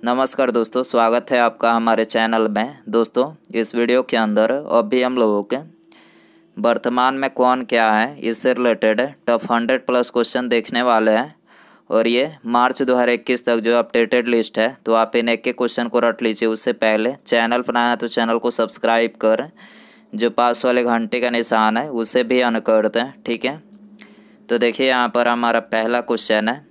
नमस्कार दोस्तों, स्वागत है आपका हमारे चैनल में। दोस्तों, इस वीडियो के अंदर अभी हम लोगों के वर्तमान में कौन क्या है इससे रिलेटेड टॉप 100 प्लस क्वेश्चन देखने वाले हैं। और ये मार्च 2021 तक जो अपडेटेड लिस्ट है, तो आप इन एक के क्वेश्चन को रट लीजिए। उससे पहले चैनल पर नया है तो चैनल को सब्सक्राइब कर, जो पास वाले घंटे का निशान है उसे भी ऑन कर दें, ठीक है। तो देखिए यहाँ पर हमारा पहला क्वेश्चन है,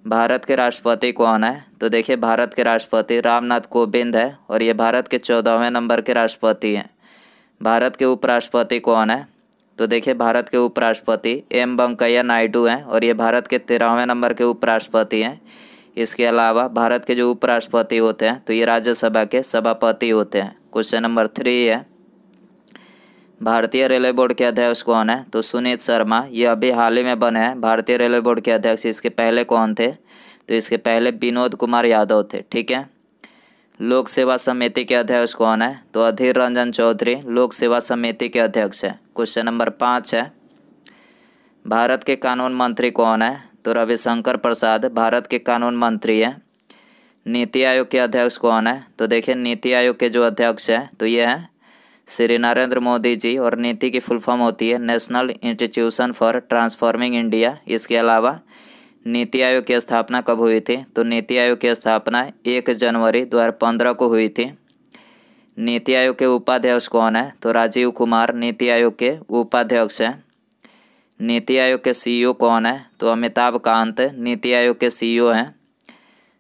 भारत के राष्ट्रपति कौन है। तो देखिए भारत के राष्ट्रपति रामनाथ कोविंद है और ये भारत के 14वें नंबर के राष्ट्रपति हैं। भारत के उपराष्ट्रपति कौन है। तो देखिए भारत के उपराष्ट्रपति एम वेंकैया नायडू हैं और ये भारत के 13वें नंबर के उपराष्ट्रपति हैं। इसके अलावा भारत के जो उपराष्ट्रपति होते हैं तो ये राज्यसभा के सभापति होते हैं। क्वेश्चन नंबर 3 है, भारतीय रेलवे बोर्ड के अध्यक्ष कौन है। तो सुनीत शर्मा, ये अभी हाल ही में बने हैं भारतीय रेलवे बोर्ड के अध्यक्ष। इसके पहले कौन थे। तो इसके पहले विनोद कुमार यादव थे, ठीक है। लोक सेवा समिति के अध्यक्ष कौन है। तो अधीर रंजन चौधरी लोक सेवा समिति के अध्यक्ष है। क्वेश्चन नंबर 5 है, भारत के कानून मंत्री कौन है। तो रविशंकर प्रसाद भारत के कानून मंत्री हैं। नीति आयोग के अध्यक्ष कौन है। तो देखिए नीति आयोग के जो अध्यक्ष हैं तो ये हैं श्री नरेंद्र मोदी जी, और नीति की फुल फॉर्म होती है national institution for transforming India. इसके अलावा नीति आयोग की स्थापना कब हुई थी। तो नीति आयोग की स्थापना 1 जनवरी 2015 को हुई थी। नीति आयोग के उपाध्यक्ष कौन है। तो राजीव कुमार नीति आयोग के उपाध्यक्ष हैं। नीति आयोग के सीईओ कौन है। तो अमिताभ कांत नीति आयोग के सीईओ हैं।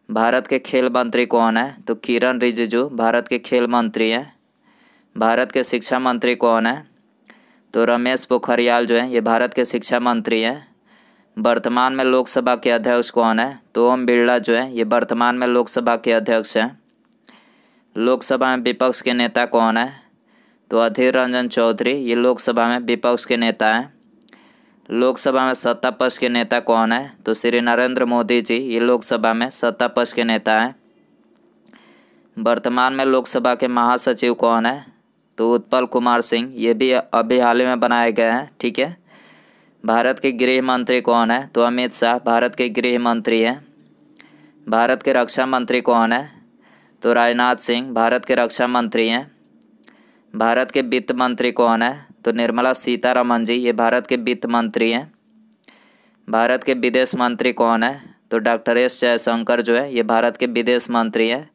भारत के खेल मंत्री कौन है। तो किरण रिजिजू भारत के खेल मंत्री हैं। भारत के शिक्षा मंत्री कौन है। तो रमेश पोखरियाल जो हैं ये भारत के शिक्षा मंत्री हैं। वर्तमान में लोकसभा के अध्यक्ष कौन है। तो ओम बिरला जो है ये वर्तमान में लोकसभा के अध्यक्ष हैं। लोकसभा में विपक्ष के नेता कौन है। तो अधीर रंजन चौधरी ये लोकसभा में विपक्ष के नेता हैं। लोकसभा में सत्ता पक्ष के नेता कौन है। तो श्री नरेंद्र मोदी जी ये लोकसभा में सत्ता पक्ष के नेता हैं। वर्तमान में लोकसभा के महासचिव कौन है। तो उत्पल कुमार सिंह, ये भी अभी हाल ही में बनाए गए हैं, ठीक है। भारत के गृह मंत्री कौन है। तो अमित शाह भारत के गृह मंत्री हैं। भारत के रक्षा मंत्री कौन है। तो राजनाथ सिंह भारत के रक्षा मंत्री हैं। भारत के वित्त मंत्री कौन है। तो निर्मला सीतारमण जी ये भारत के वित्त मंत्री हैं। भारत के विदेश मंत्री कौन है। तो डॉक्टर एस जयशंकर जो है ये भारत के विदेश मंत्री हैं।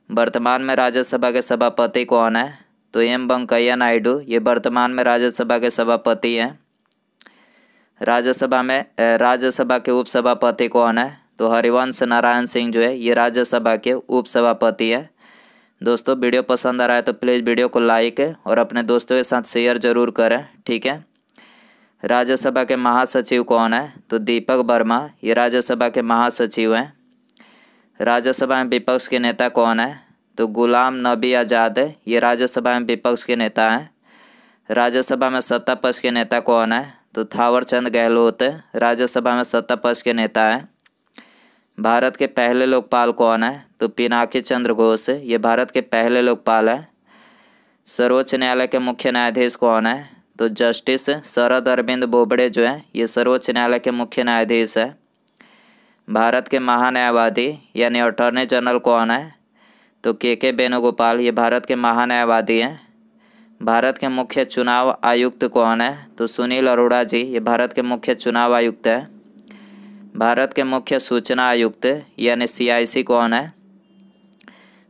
वर्तमान में राज्यसभा के सभापति कौन है। तो एम वेंकैया नायडू ये वर्तमान में राज्यसभा के सभापति हैं। राज्यसभा के उपसभापति कौन है। तो हरिवंश नारायण सिंह जो है ये राज्यसभा के उपसभापति हैं। दोस्तों, वीडियो पसंद आ रहा है तो प्लीज़ वीडियो को लाइक और अपने दोस्तों के साथ शेयर ज़रूर करें, ठीक है। राज्यसभा के महासचिव कौन है। तो दीपक वर्मा ये राज्यसभा के महासचिव हैं। राज्यसभा में विपक्ष के नेता कौन है। तो गुलाम नबी आज़ाद ये राज्यसभा में विपक्ष के नेता हैं। राज्यसभा में सत्ता पक्ष के नेता कौन है। तो थावर चंद गहलोत राज्यसभा में सत्ता पक्ष के नेता हैं। भारत के पहले लोकपाल कौन है। तो पिनाकी चंद्र घोष ये भारत के पहले लोकपाल हैं। सर्वोच्च न्यायालय के मुख्य न्यायाधीश कौन है। तो जस्टिस शरद अरविंद बोबड़े जो है ये सर्वोच्च न्यायालय के मुख्य न्यायाधीश है। भारत के महान्यायवादी यानी अटॉर्नी जनरल कौन है। तो के वेणुगोपाल ये भारत के महान्यायवादी हैं। भारत के मुख्य चुनाव आयुक्त कौन है। तो सुनील अरोड़ा जी ये भारत के मुख्य चुनाव आयुक्त हैं। भारत के मुख्य सूचना आयुक्त यानी CIC कौन है।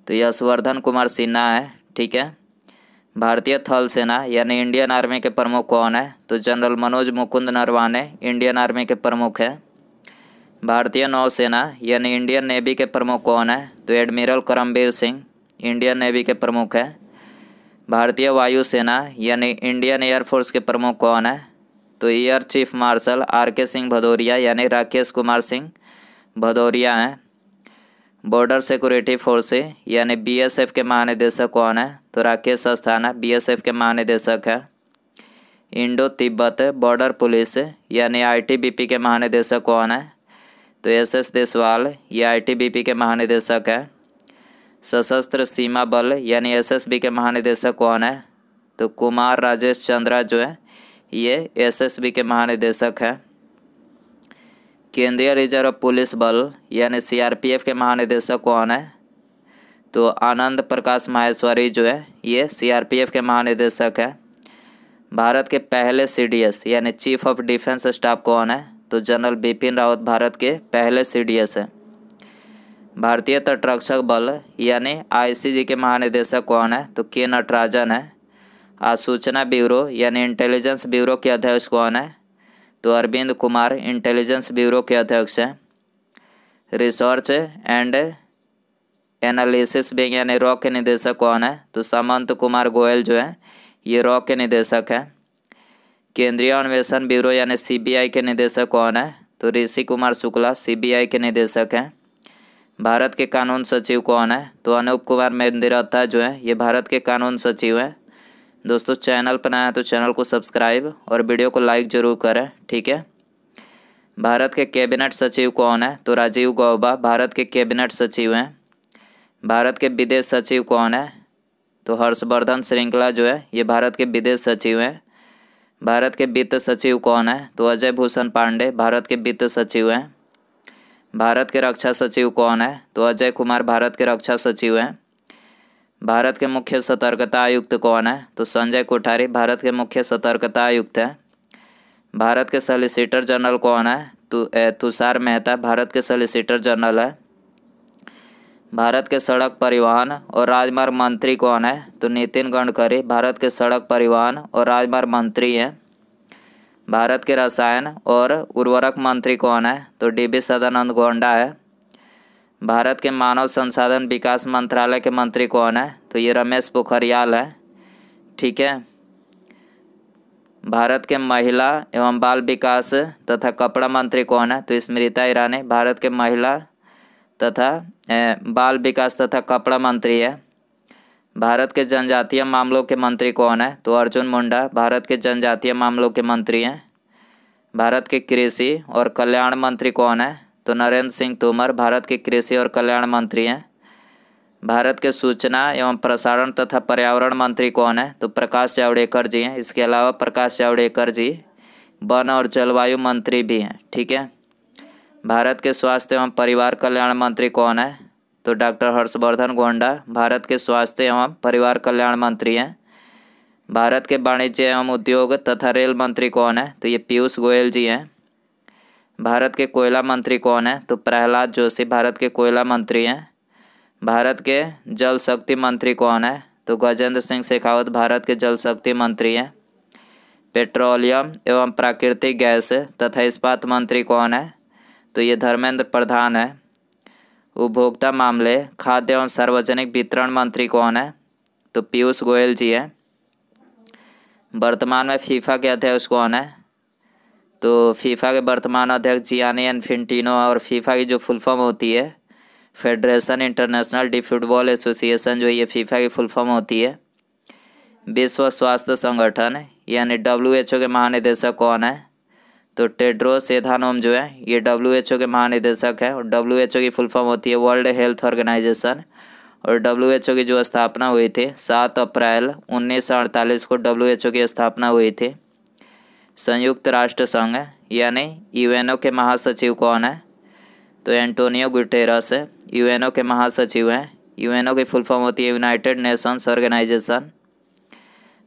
तो यशवर्धन कुमार सिन्हा है, ठीक है। भारतीय थल सेना यानी इंडियन आर्मी के प्रमुख कौन है। तो general Manoj Mukund Naravane Indian army के प्रमुख हैं। भारतीय नौसेना यानी इंडियन नेवी के प्रमुख कौन है। तो admiral Karambir Singh Indian navy के प्रमुख हैं। भारतीय वायुसेना यानी इंडियन एयरफोर्स के प्रमुख कौन है। तो air chief marshal RK Singh Bhadauria यानी राकेश कुमार सिंह भदौरिया हैं। बॉर्डर सिक्योरिटी फोर्स यानी BSF के महानिदेशक कौन है। तो राकेश अस्थाना BSF के महानिदेशक हैं। इंडो तिब्बत बॉर्डर पुलिस यानी ITBP के महानिदेशक कौन है। तो SS देसवाल ये ITBP के महानिदेशक हैं। सशस्त्र सीमा बल यानी SSB के महानिदेशक कौन है। तो कुमार राजेश चंद्रा जो है ये SSB के महानिदेशक हैं। केंद्रीय रिजर्व पुलिस बल यानी CRPF के महानिदेशक कौन है? तो आनंद प्रकाश माहेश्वरी जो है ये CRPF के महानिदेशक है। भारत के पहले CDS यानी चीफ ऑफ डिफेंस स्टाफ कौन है? तो जनरल बिपिन रावत भारत के पहले CDS है। भारतीय तटरक्षक बल यानी ICG के महानिदेशक कौन है? तो के नटराजन है। सूचना ब्यूरो यानी इंटेलिजेंस ब्यूरो के अध्यक्ष कौन है? तो अरविंद कुमार इंटेलिजेंस ब्यूरो के अध्यक्ष हैं। रिसर्च एंड एनालिसिस विंग यानी रॉ के निदेशक कौन है? तो सामंत कुमार गोयल जो है ये रॉ के निदेशक है। केंद्रीय अन्वेषण ब्यूरो यानी CBI के निदेशक कौन है? तो ऋषि कुमार शुक्ला CBI के निदेशक हैं। भारत के कानून सचिव कौन है? तो अनूप कुमार मेंदिरत्ता जो है ये भारत के कानून सचिव हैं। दोस्तों चैनल पर नया है तो चैनल को सब्सक्राइब और वीडियो को लाइक ज़रूर करें, ठीक है। भारत के कैबिनेट सचिव कौन है? तो राजीव गौबा भारत के कैबिनेट सचिव हैं। भारत के विदेश सचिव कौन है? तो हर्षवर्धन श्रृंगला जो है ये भारत के विदेश सचिव हैं। भारत के वित्त सचिव कौन है? तो अजय भूषण पांडे भारत के वित्त सचिव हैं। भारत के रक्षा सचिव कौन है? तो अजय कुमार भारत के रक्षा सचिव हैं। भारत के मुख्य सतर्कता आयुक्त कौन है? तो संजय कोठारी भारत के मुख्य सतर्कता आयुक्त हैं। भारत के सॉलिसिटर जनरल कौन है? तो तुषार मेहता भारत के सॉलिसिटर जनरल है। भारत के सड़क परिवहन और राजमार्ग मंत्री कौन है? तो नितिन गडकरी भारत के सड़क परिवहन और राजमार्ग मंत्री हैं। भारत के रसायन और उर्वरक मंत्री कौन है? तो DV सदानंद गौड़ा है। भारत के मानव संसाधन विकास मंत्रालय के मंत्री कौन है? तो ये रमेश पोखरियाल है, ठीक है। भारत के महिला एवं बाल विकास तथा कपड़ा मंत्री कौन है? तो स्मृति ईरानी भारत के महिला तथा बाल विकास तथा कपड़ा मंत्री है। भारत के जनजातीय मामलों के मंत्री कौन है? तो अर्जुन मुंडा भारत के जनजातीय मामलों के मंत्री हैं। भारत के कृषि और कल्याण मंत्री कौन है? तो नरेंद्र सिंह तोमर भारत के कृषि और कल्याण मंत्री हैं। भारत के सूचना एवं प्रसारण तथा पर्यावरण मंत्री कौन है? तो प्रकाश जावड़ेकर जी हैं। इसके अलावा प्रकाश जावड़ेकर जी वन और जलवायु मंत्री भी हैं, ठीक है। भारत के स्वास्थ्य एवं परिवार कल्याण मंत्री कौन है? तो डॉक्टर हर्षवर्धन गौड़ा भारत के स्वास्थ्य एवं परिवार कल्याण मंत्री हैं। भारत के वाणिज्य एवं उद्योग तथा रेल मंत्री कौन है? तो ये पीयूष गोयल जी हैं। भारत के कोयला मंत्री कौन है? तो प्रहलाद जोशी भारत के कोयला मंत्री हैं। भारत के जल शक्ति मंत्री कौन है? तो गजेंद्र सिंह शेखावत भारत के जल शक्ति मंत्री हैं। पेट्रोलियम एवं प्राकृतिक गैस तथा इस्पात मंत्री कौन है? तो ये धर्मेंद्र प्रधान है। उपभोक्ता मामले खाद्य एवं सार्वजनिक वितरण मंत्री कौन है? तो पीयूष गोयल जी हैं। वर्तमान में फीफा के अध्यक्ष कौन है? तो फीफा के वर्तमान अध्यक्ष जियानी इन्फेंटिनो और फीफा की जो फुल फॉर्म होती है federation international D football association जो ये फीफा की फुल फॉर्म होती है। विश्व स्वास्थ्य संगठन यानी WHO के महानिदेशक कौन है? तो टेड्रोस एधानोम जो है ये WHO के महानिदेशक है और WHO की फुल फॉर्म होती है वर्ल्ड हेल्थ ऑर्गेनाइजेशन। और WHO की जो स्थापना हुई थी 7 अप्रैल 1948 को WHO की स्थापना हुई थी। संयुक्त राष्ट्र संघ यानी UNO के महासचिव कौन है? तो एंटोनियो गुटेरस UNO के महासचिव हैं। UNO की फुल फॉर्म होती है यूनाइटेड नेशंस ऑर्गेनाइजेशन।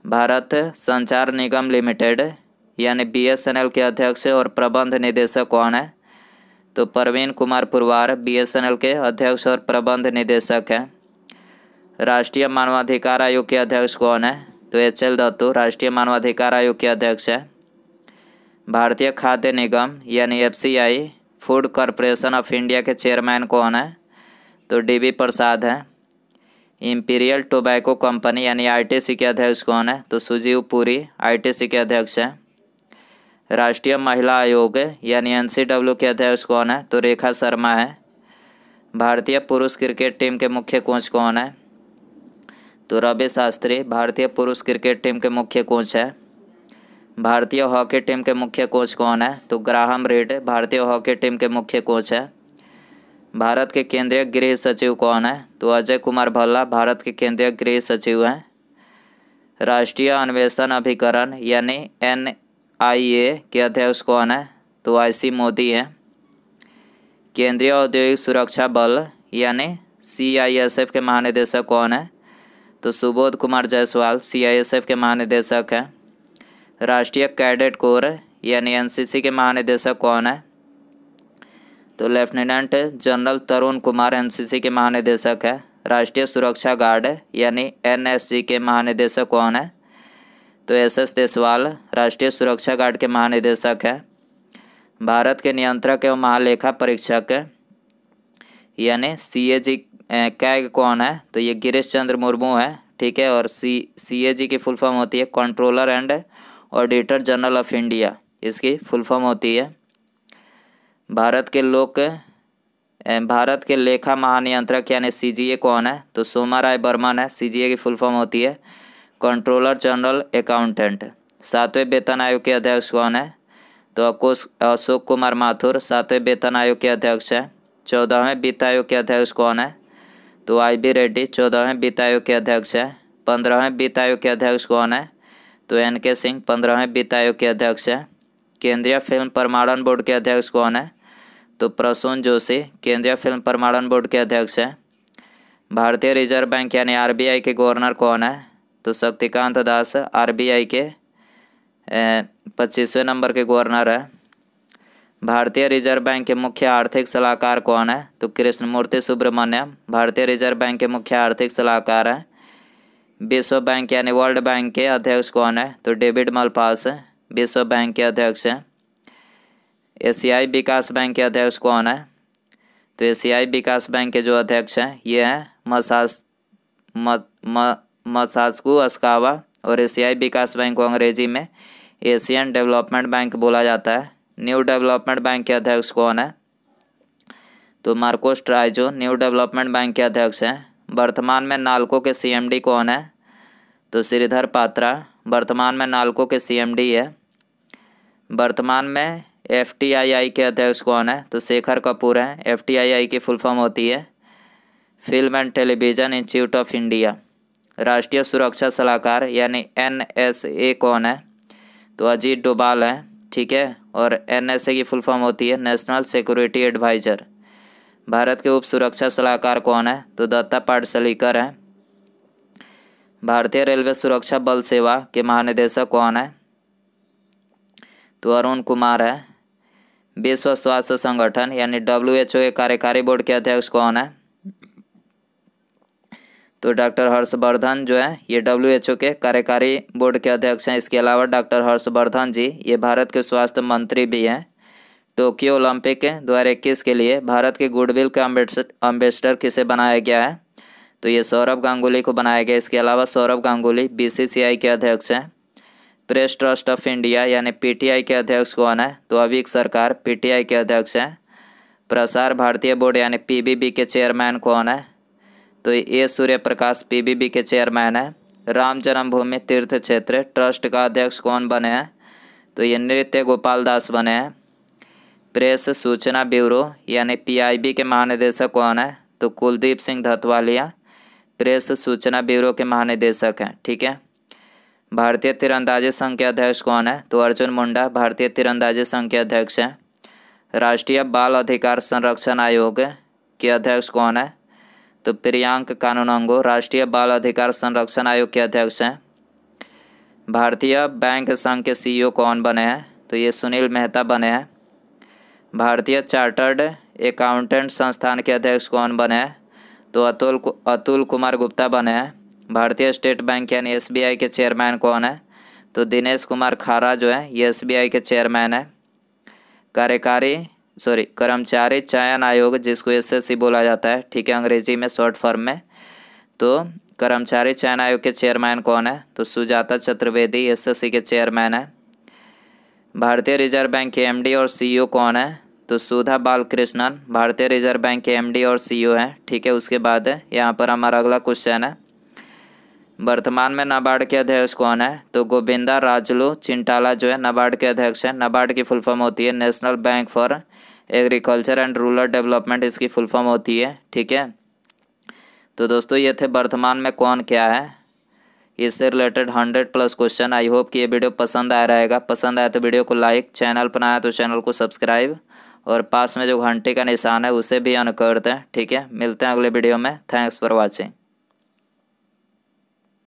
भारत संचार निगम लिमिटेड यानी BSNL के अध्यक्ष और प्रबंध निदेशक कौन है? तो प्रवीण कुमार पुरवार BSNL के अध्यक्ष और प्रबंध निदेशक हैं। राष्ट्रीय मानवाधिकार आयोग के अध्यक्ष कौन है? तो HL दत्तू राष्ट्रीय मानवाधिकार आयोग के अध्यक्ष हैं। भारतीय खाद्य निगम यानी FCI food corporation of India के चेयरमैन कौन है? तो DV प्रसाद हैं। इंपीरियल टोबैको कंपनी यानी ITC के अध्यक्ष कौन है? तो सुजीव पुरी ITC के अध्यक्ष हैं। राष्ट्रीय महिला आयोग यानी NCW के अध्यक्ष कौन है? तो रेखा शर्मा है। भारतीय पुरुष क्रिकेट टीम के मुख्य कोच कौन है? तो रवि शास्त्री भारतीय पुरुष क्रिकेट टीम के मुख्य कोच है। भारतीय हॉकी टीम के मुख्य कोच कौन है? तो ग्राहम रीड भारतीय हॉकी टीम के मुख्य कोच है। भारत के केंद्रीय गृह सचिव कौन है? तो अजय कुमार भल्ला भारत के केंद्रीय गृह सचिव हैं। राष्ट्रीय अन्वेषण अभिकरण यानी NIA के अध्यक्ष कौन है? तो IC मोदी हैं। केंद्रीय औद्योगिक सुरक्षा बल यानी CISF के महानिदेशक कौन है? तो सुबोध कुमार जायसवाल CISF के महानिदेशक हैं। राष्ट्रीय कैडेट कोर यानी NCC के महानिदेशक कौन है? तो लेफ्टिनेंट जनरल तरुण कुमार NCC के महानिदेशक है। राष्ट्रीय सुरक्षा गार्ड यानी NSG के महानिदेशक कौन है? तो SS देसवाल राष्ट्रीय सुरक्षा गार्ड के महानिदेशक है। भारत के नियंत्रक एवं महालेखा परीक्षक यानी CAG कैग कौन है? तो ये गिरीश चंद्र मुर्मू है, ठीक है। और CAG की फुल फॉर्म होती है controller and auditor general of India, इसकी फुल फॉर्म होती है। भारत के लेखा महानियंत्रक यानी CGA कौन है? तो सोमा राय बर्मन है। CGA की फुल फॉर्म होती है कंट्रोलर जनरल अकाउंटेंट। 7वें वेतन आयोग के अध्यक्ष कौन है? तो अशोक कुमार माथुर 7वें वेतन आयोग के अध्यक्ष हैं। 14वें वित्त आयोग के अध्यक्ष कौन है? तो IB रेड्डी 14वें वित्त आयोग के अध्यक्ष हैं। 15वें वित्त आयोग के अध्यक्ष कौन है? तो NK सिंह 15वें वित्त आयोग के अध्यक्ष हैं। केंद्रीय फिल्म प्रमाणन बोर्ड के अध्यक्ष कौन है? तो प्रसून जोशी केंद्रीय फिल्म प्रमाणन बोर्ड के अध्यक्ष हैं। भारतीय रिजर्व बैंक यानी RBI के गवर्नर कौन है? तो शक्तिकांत दास RBI के 25वें नंबर के गवर्नर है। भारतीय रिजर्व बैंक के मुख्य आर्थिक सलाहकार कौन है? तो कृष्णमूर्ति सुब्रमण्यम भारतीय रिजर्व बैंक के मुख्य आर्थिक सलाहकार हैं। विश्व बैंक यानी वर्ल्ड बैंक के अध्यक्ष कौन है? तो डेविड मलपास विश्व बैंक के अध्यक्ष हैं। एशियाई विकास बैंक के अध्यक्ष कौन है? तो एशियाई विकास बैंक के जो अध्यक्ष हैं ये हैं मसात्सुको असाकावा। और एशियाई विकास बैंक को अंग्रेजी में एशियन डेवलपमेंट बैंक बोला जाता है। न्यू डेवलपमेंट बैंक के अध्यक्ष कौन है? तो मार्कोस ट्राइजो न्यू डेवलपमेंट बैंक के अध्यक्ष हैं। वर्तमान में नाल्को के CMD कौन है? तो श्रीधर पात्रा वर्तमान में नाल्को के CMD है। वर्तमान में FTII के अध्यक्ष कौन है? तो शेखर कपूर हैं। FTII की फुल फॉर्म होती है film and television institute of India. राष्ट्रीय सुरक्षा सलाहकार यानी NSA कौन है? तो अजीत डोभाल हैं, ठीक है। और NSA की फुल फॉर्म होती है नेशनल सिक्योरिटी एडवाइज़र। भारत के उप सुरक्षा सलाहकार कौन है? तो दत्ता पाटसलीकर हैं। भारतीय रेलवे सुरक्षा बल सेवा के महानिदेशक कौन है? तो अरुण कुमार है। विश्व स्वास्थ्य संगठन यानी WHO के कार्यकारी बोर्ड के अध्यक्ष कौन है? तो डॉक्टर हर्षवर्धन जो है ये WHO के कार्यकारी बोर्ड के अध्यक्ष हैं। इसके अलावा डॉक्टर हर्षवर्धन जी ये भारत के स्वास्थ्य मंत्री भी हैं। टोक्यो ओलंपिक 2021 के लिए भारत के गुडविल का एम्बेसडर किसे बनाया गया है? तो ये सौरभ गांगुली को बनाया गया। इसके अलावा सौरभ गांगुली BCCI के अध्यक्ष हैं। प्रेस ट्रस्ट ऑफ इंडिया यानी PTI के अध्यक्ष कौन है? तो अविक सरकार PTI के अध्यक्ष हैं। प्रसार भारतीय बोर्ड यानी PBB के चेयरमैन कौन है? तो A सूर्य प्रकाश PBB के चेयरमैन है। राम जन्मभूमि तीर्थ क्षेत्र ट्रस्ट का अध्यक्ष कौन बने हैं? तो ये नृत्य गोपाल दास बने हैं। प्रेस सूचना ब्यूरो यानी PIB के महानिदेशक कौन है? तो कुलदीप सिंह धतवालिया प्रेस सूचना ब्यूरो के महानिदेशक हैं, ठीक है। भारतीय तीरंदाजी संघ के अध्यक्ष कौन है? तो अर्जुन मुंडा भारतीय तीरंदाजी संघ के अध्यक्ष हैं। राष्ट्रीय बाल अधिकार संरक्षण आयोग के अध्यक्ष कौन है? तो प्रियांक कानूनगो राष्ट्रीय बाल अधिकार संरक्षण आयोग के अध्यक्ष हैं। भारतीय बैंक संघ के CEO कौन बने हैं? तो ये सुनील मेहता बने हैं। भारतीय चार्टर्ड अकाउंटेंट संस्थान के अध्यक्ष कौन बने हैं? तो अतुल कुमार गुप्ता बने हैं। भारतीय स्टेट बैंक यानी SBI के चेयरमैन कौन है? तो दिनेश कुमार खारा जो है ये SBI के चेयरमैन है। कर्मचारी चयन आयोग जिसको SSC बोला जाता है, ठीक है, अंग्रेजी में शॉर्ट फॉर्म में। तो कर्मचारी चयन आयोग के चेयरमैन कौन है? तो सुजाता चतुर्वेदी SSC के चेयरमैन है। भारतीय रिजर्व बैंक के MD और CEO कौन है? तो सुधा बालकृष्णन भारतीय रिजर्व बैंक के MD और CEO हैं, ठीक है। उसके बाद यहाँ पर हमारा अगला क्वेश्चन है, वर्तमान में नाबार्ड के अध्यक्ष कौन है? तो गोविंदा राजुलू चिंटाला जो है नाबार्ड के अध्यक्ष हैं। नाबार्ड की फुल फॉर्म होती है national bank for agriculture and rural development, इसकी फुल फॉर्म होती है, ठीक है। तो दोस्तों ये थे वर्तमान में कौन क्या है, इससे रिलेटेड 100+ क्वेश्चन। आई होप कि ये वीडियो पसंद आया रहेगा। पसंद आया तो वीडियो को लाइक, चैनल पर आया तो चैनल को सब्सक्राइब और पास में जो घंटे का निशान है उसे भी ऑन कर दें। ठीक है, मिलते हैं अगले वीडियो में। Thanks for watching.